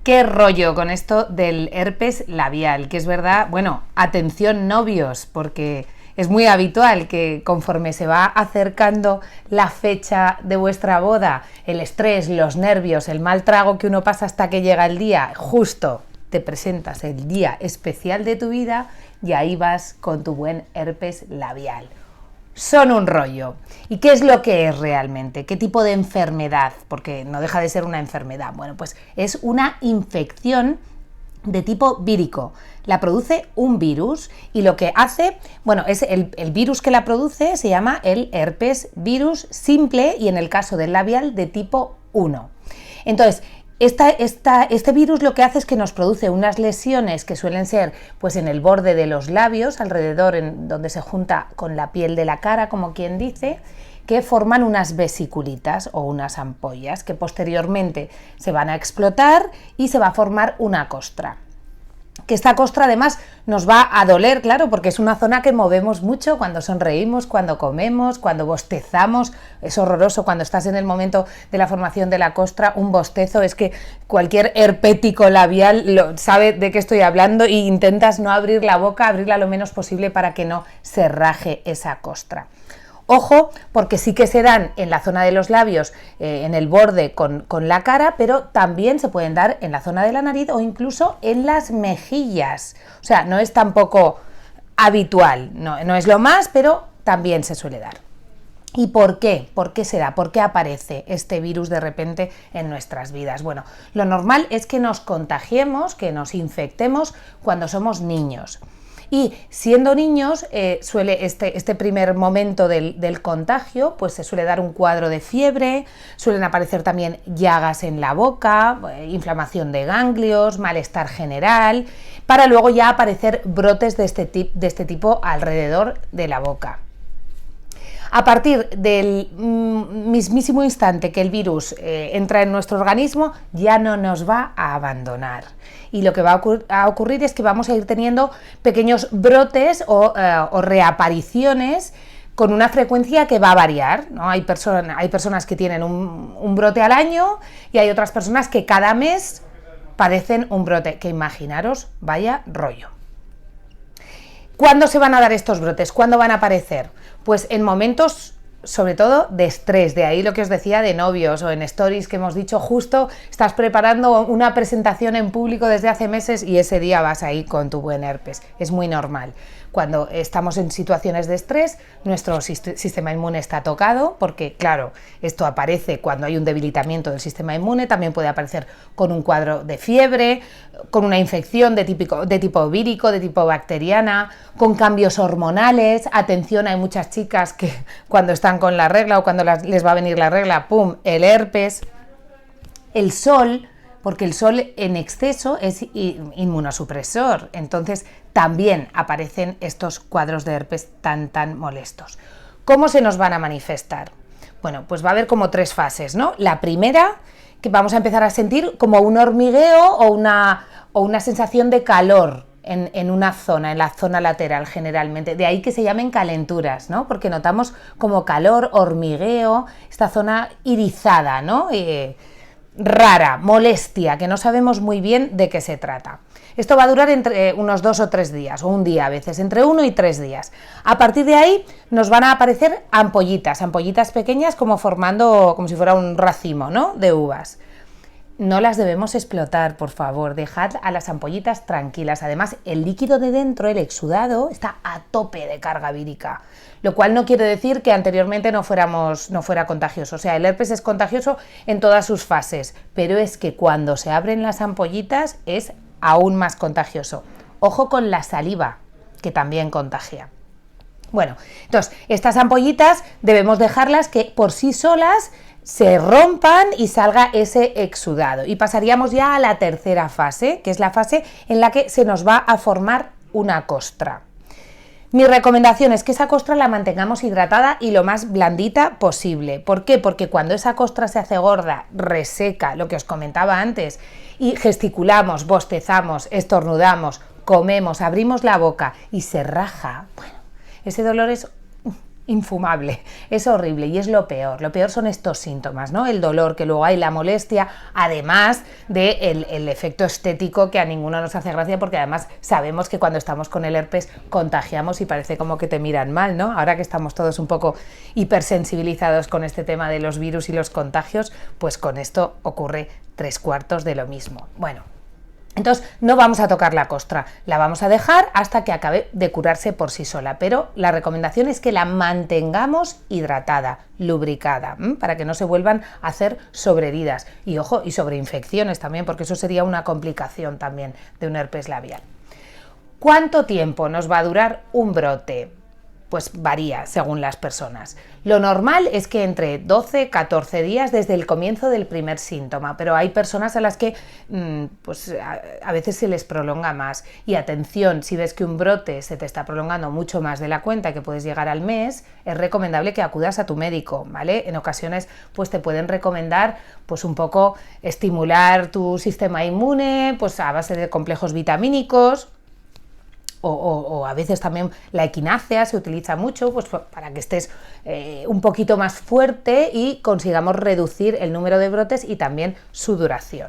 Qué rollo con esto del herpes labial, que es verdad, bueno, atención novios, porque es muy habitual que conforme se va acercando la fecha de vuestra boda, el estrés, los nervios, el mal trago que uno pasa hasta que llega el día, justo te presentas el día especial de tu vida y ahí vas con tu buen herpes labial. Son un rollo. ¿Y qué es lo que es realmente? ¿Qué tipo de enfermedad? Porque no deja de ser una enfermedad. Bueno, pues es una infección de tipo vírico. La produce un virus y lo que hace, bueno, es el virus que la produce se llama el herpes virus simple y en el caso del labial de tipo 1. Entonces, este virus lo que hace es que nos produce unas lesiones que suelen ser pues en el borde de los labios, alrededor en donde se junta con la piel de la cara, como quien dice, que forman unas vesiculitas o unas ampollas que posteriormente se van a explotar y se va a formar una costra. Que esta costra además nos va a doler, claro, porque es una zona que movemos mucho cuando sonreímos, cuando comemos, cuando bostezamos. Es horroroso cuando estás en el momento de la formación de la costra, un bostezo, es que cualquier herpético labial sabe de qué estoy hablando e intentas no abrir la boca, abrirla lo menos posible para que no se raje esa costra. Ojo, porque sí que se dan en la zona de los labios, en el borde con la cara, pero también se pueden dar en la zona de la nariz o incluso en las mejillas. O sea, no es tampoco habitual, no es lo más, pero también se suele dar. ¿Y por qué? ¿Por qué se da? ¿Por qué aparece este virus de repente en nuestras vidas? Bueno, lo normal es que nos contagiemos, que nos infectemos cuando somos niños. Y siendo niños, suele este primer momento del contagio, pues se suele dar un cuadro de fiebre, suelen aparecer también llagas en la boca, inflamación de ganglios, malestar general, para luego ya aparecer brotes de este tipo alrededor de la boca. A partir del mismísimo instante que el virus entra en nuestro organismo, ya no nos va a abandonar. Y lo que va a ocurrir es que vamos a ir teniendo pequeños brotes o reapariciones con una frecuencia que va a variar, ¿no? Hay personas que tienen un brote al año y hay otras personas que cada mes padecen un brote, que imaginaros, vaya rollo. ¿Cuándo se van a dar estos brotes? ¿Cuándo van a aparecer? Pues en momentos, sobre todo, de estrés, de ahí lo que os decía de novios o en stories que hemos dicho, justo estás preparando una presentación en público desde hace meses y ese día vas ahí con tu buen herpes. Es muy normal. Cuando estamos en situaciones de estrés, nuestro sistema inmune está tocado, porque claro, esto aparece cuando hay un debilitamiento del sistema inmune, también puede aparecer con un cuadro de fiebre, con una infección de tipo vírico, de tipo bacteriana, con cambios hormonales. Atención, hay muchas chicas que cuando están con la regla o cuando les va a venir la regla, ¡pum!, el herpes. El sol, porque el sol en exceso es inmunosupresor, entonces también aparecen estos cuadros de herpes tan molestos. ¿Cómo se nos van a manifestar? Bueno, pues va a haber como 3 fases, ¿no? La primera, que vamos a empezar a sentir como un hormigueo o una sensación de calor en una zona, en la zona lateral generalmente, de ahí que se llamen calenturas, ¿no? Porque notamos como calor, hormigueo, esta zona irizada, ¿no? Rara, molestia, que no sabemos muy bien de qué se trata. Esto va a durar entre unos 2 o 3 días, o un día a veces, entre 1 y 3 días. A partir de ahí nos van a aparecer ampollitas pequeñas como si fuera un racimo, ¿no?, de uvas. No las debemos explotar, por favor, dejad a las ampollitas tranquilas. Además, el líquido de dentro, el exudado, está a tope de carga vírica, lo cual no quiere decir que anteriormente no fuera contagioso. O sea, el herpes es contagioso en todas sus fases, pero es que cuando se abren las ampollitas es aún más contagioso. Ojo con la saliva, que también contagia. Bueno, entonces, estas ampollitas debemos dejarlas que por sí solas se rompan y salga ese exudado. Y pasaríamos ya a la tercera fase, que es la fase en la que se nos va a formar una costra. Mi recomendación es que esa costra la mantengamos hidratada y lo más blandita posible. ¿Por qué? Porque cuando esa costra se hace gorda, reseca, lo que os comentaba antes, y gesticulamos, bostezamos, estornudamos, comemos, abrimos la boca y se raja, bueno, ese dolor es infumable, es horrible y es lo peor. Lo peor son estos síntomas, ¿no? El dolor, que luego hay la molestia, además del el efecto estético que a ninguno nos hace gracia, porque además sabemos que cuando estamos con el herpes contagiamos y parece como que te miran mal, ¿no? Ahora que estamos todos un poco hipersensibilizados con este tema de los virus y los contagios, pues con esto ocurre 3/4 de lo mismo. Bueno, entonces no vamos a tocar la costra, la vamos a dejar hasta que acabe de curarse por sí sola, pero la recomendación es que la mantengamos hidratada, lubricada, para que no se vuelvan a hacer sobreheridas y, ojo, y sobreinfecciones también, porque eso sería una complicación también de un herpes labial. ¿Cuánto tiempo nos va a durar un brote? Pues varía según las personas. Lo normal es que entre 12 y 14 días desde el comienzo del primer síntoma, pero hay personas a las que pues a veces se les prolonga más. Y atención, si ves que un brote se te está prolongando mucho más de la cuenta, que puedes llegar al mes, es recomendable que acudas a tu médico, ¿vale? En ocasiones pues te pueden recomendar pues un poco estimular tu sistema inmune, pues a base de complejos vitamínicos. O a veces también la equinácea se utiliza mucho, pues para que estés un poquito más fuerte y consigamos reducir el número de brotes y también su duración.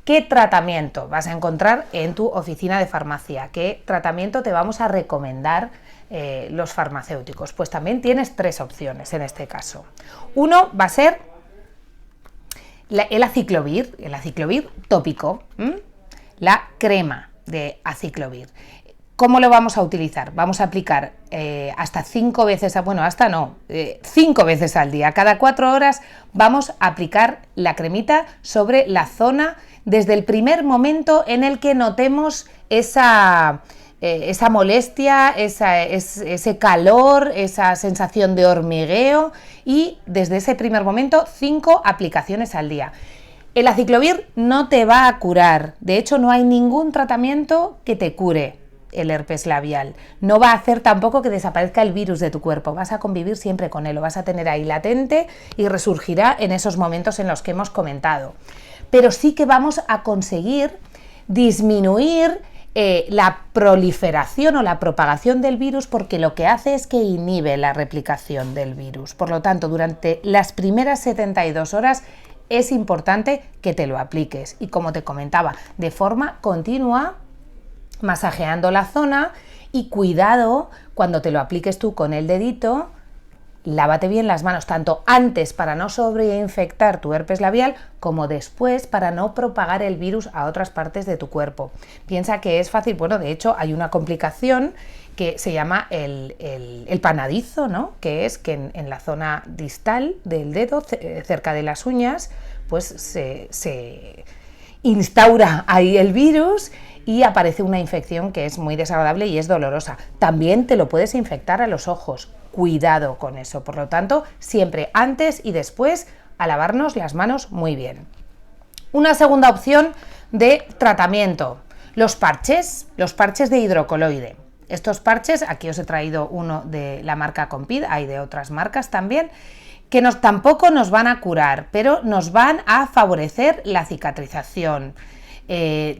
¿Qué tratamiento vas a encontrar en tu oficina de farmacia? ¿Qué tratamiento te vamos a recomendar los farmacéuticos? Pues también tienes 3 opciones en este caso. Uno va a ser el aciclovir tópico, la crema de aciclovir. ¿Cómo lo vamos a utilizar? Vamos a aplicar hasta 5 veces, 5 veces al día. Cada 4 horas vamos a aplicar la cremita sobre la zona desde el primer momento en el que notemos esa molestia, ese calor, esa sensación de hormigueo, y desde ese primer momento 5 aplicaciones al día. El aciclovir no te va a curar, de hecho no hay ningún tratamiento que te cure el herpes labial, no va a hacer tampoco que desaparezca el virus de tu cuerpo, vas a convivir siempre con él, lo vas a tener ahí latente y resurgirá en esos momentos en los que hemos comentado, pero sí que vamos a conseguir disminuir la proliferación o la propagación del virus, porque lo que hace es que inhibe la replicación del virus. Por lo tanto, durante las primeras 72 horas es importante que te lo apliques y, como te comentaba, de forma continua, masajeando la zona, y cuidado cuando te lo apliques tú con el dedito, lávate bien las manos, tanto antes para no sobreinfectar tu herpes labial como después para no propagar el virus a otras partes de tu cuerpo. Piensa que es fácil, bueno, de hecho hay una complicación que se llama el panadizo, ¿no? Que es que en la zona distal del dedo, cerca de las uñas, pues se instaura ahí el virus y aparece una infección que es muy desagradable y es dolorosa. También te lo puedes infectar a los ojos. Cuidado con eso. Por lo tanto, siempre antes y después a lavarnos las manos muy bien. Una segunda opción de tratamiento, los parches de hidrocoloide. Estos parches, aquí os he traído uno de la marca Compeed, hay de otras marcas también, que tampoco nos van a curar, pero nos van a favorecer la cicatrización.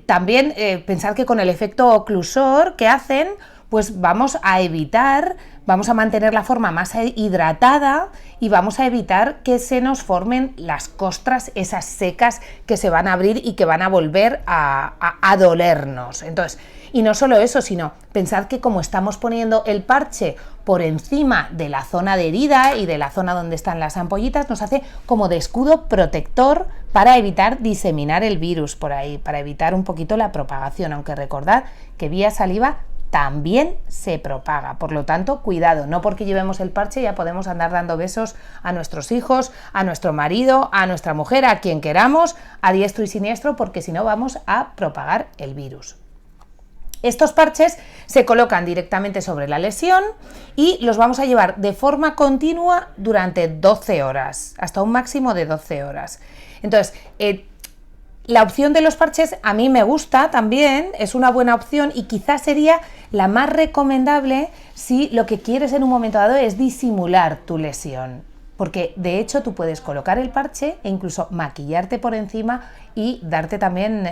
También pensad que con el efecto oclusor que hacen, pues vamos a mantener la forma más hidratada y vamos a evitar que se nos formen las costras, esas secas que se van a abrir y que van a volver a dolernos. Entonces, y no solo eso, sino pensad que como estamos poniendo el parche por encima de la zona de herida y de la zona donde están las ampollitas, nos hace como de escudo protector para evitar diseminar el virus por ahí, para evitar un poquito la propagación, aunque recordad que vía saliva también se propaga. Por lo tanto, cuidado, no porque llevemos el parche ya podemos andar dando besos a nuestros hijos, a nuestro marido, a nuestra mujer, a quien queramos, a diestro y siniestro, porque si no vamos a propagar el virus. Estos parches se colocan directamente sobre la lesión y los vamos a llevar de forma continua durante 12 horas, hasta un máximo de 12 horas. Entonces, la opción de los parches a mí me gusta también, es una buena opción y quizás sería la más recomendable si lo que quieres en un momento dado es disimular tu lesión. Porque de hecho tú puedes colocar el parche e incluso maquillarte por encima y darte también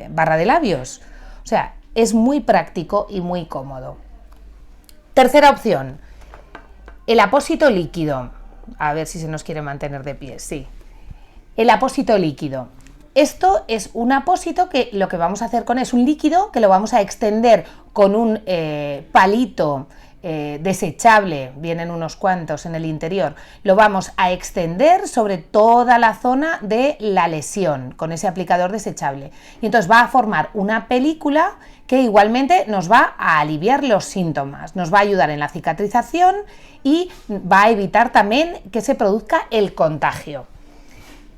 barra de labios. O sea, es muy práctico y muy cómodo. Tercera opción, El apósito líquido. A ver si se nos quiere mantener de pie, sí. El apósito líquido. Esto es un apósito que lo que vamos a hacer con es un líquido que lo vamos a extender con un palito desechable, vienen unos cuantos en el interior, lo vamos a extender sobre toda la zona de la lesión con ese aplicador desechable y entonces va a formar una película que igualmente nos va a aliviar los síntomas, nos va a ayudar en la cicatrización y va a evitar también que se produzca el contagio.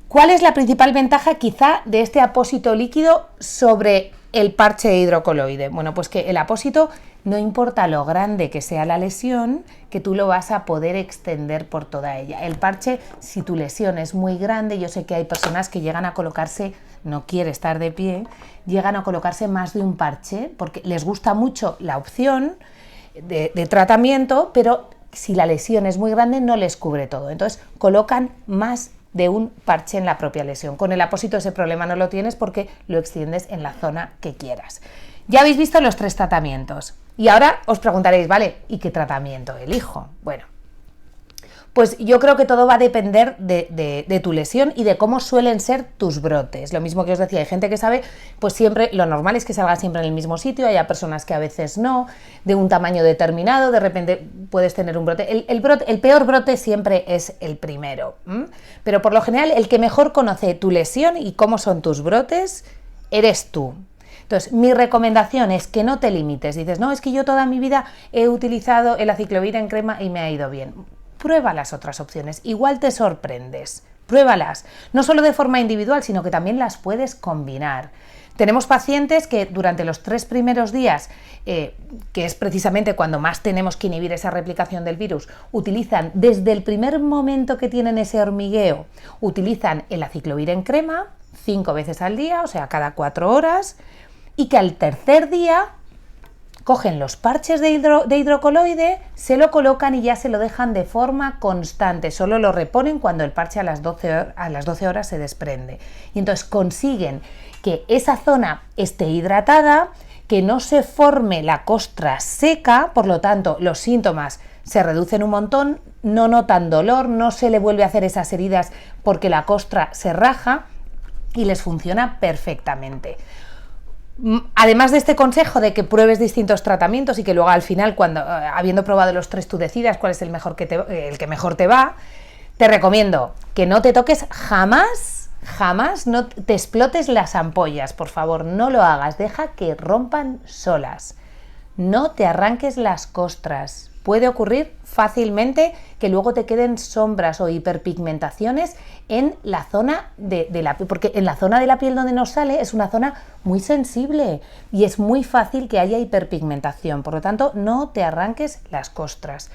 ¿Cuál es la principal ventaja quizá de este apósito líquido sobre el parche de hidrocoloide? Bueno, pues que el apósito, no importa lo grande que sea la lesión, que tú lo vas a poder extender por toda ella. El parche, si tu lesión es muy grande, yo sé que hay personas que llegan a colocarse, no quiere estar de pie, llegan a colocarse más de un parche porque les gusta mucho la opción de tratamiento, pero si la lesión es muy grande no les cubre todo. Entonces colocan más de un parche en la propia lesión. Con el apósito ese problema no lo tienes porque lo extiendes en la zona que quieras. Ya habéis visto los 3 tratamientos y ahora os preguntaréis, vale, ¿y qué tratamiento elijo? Bueno, pues yo creo que todo va a depender de tu lesión y de cómo suelen ser tus brotes. Lo mismo que os decía, hay gente que sabe, pues siempre, lo normal es que salga siempre en el mismo sitio, hay personas que a veces no, de un tamaño determinado, de repente puedes tener un brote. El peor brote siempre es el primero, pero por lo general el que mejor conoce tu lesión y cómo son tus brotes, eres tú. Entonces, mi recomendación es que no te limites. Dices, no, es que yo toda mi vida he utilizado el aciclovir en crema y me ha ido bien. Prueba las otras opciones, igual te sorprendes, pruébalas, no solo de forma individual, sino que también las puedes combinar. Tenemos pacientes que durante los 3 primeros días, que es precisamente cuando más tenemos que inhibir esa replicación del virus, utilizan desde el primer momento que tienen ese hormigueo, utilizan el aciclovir en crema 5 veces al día, o sea, cada 4 horas, y que al tercer día cogen los parches de hidrocoloide, se lo colocan y ya se lo dejan de forma constante, solo lo reponen cuando el parche a las 12 horas se desprende. Y entonces consiguen que esa zona esté hidratada, que no se forme la costra seca, por lo tanto los síntomas se reducen un montón, no notan dolor, no se le vuelve a hacer esas heridas porque la costra se raja y les funciona perfectamente. Además de este consejo de que pruebes distintos tratamientos y que luego al final, cuando habiendo probado los 3 tú decidas cuál es el que mejor te va, te recomiendo que no te toques jamás, no te explotes las ampollas, por favor, no lo hagas, deja que rompan solas. No te arranques las costras. Puede ocurrir fácilmente que luego te queden sombras o hiperpigmentaciones en la zona de la piel, porque en la zona de la piel donde nos sale es una zona muy sensible y es muy fácil que haya hiperpigmentación. Por lo tanto, no te arranques las costras.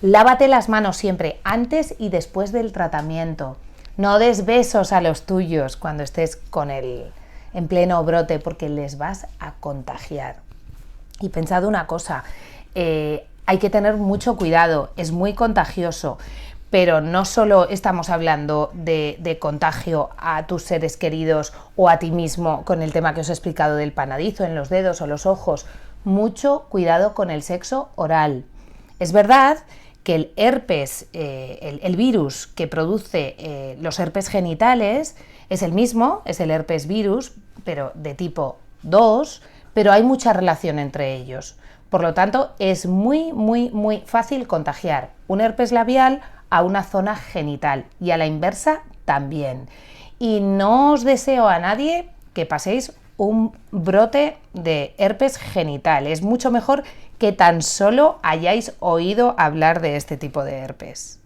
Lávate las manos siempre antes y después del tratamiento. No des besos a los tuyos cuando estés en pleno brote porque les vas a contagiar. Y pensad una cosa, hay que tener mucho cuidado, es muy contagioso, pero no solo estamos hablando de contagio a tus seres queridos o a ti mismo con el tema que os he explicado del panadizo en los dedos o los ojos, mucho cuidado con el sexo oral. Es verdad que el herpes, el virus que produce los herpes genitales es el mismo, es el herpes virus, pero de tipo 2, pero hay mucha relación entre ellos. Por lo tanto, es muy fácil contagiar un herpes labial a una zona genital y a la inversa también. Y no os deseo a nadie que paséis un brote de herpes genital. Es mucho mejor que tan solo hayáis oído hablar de este tipo de herpes.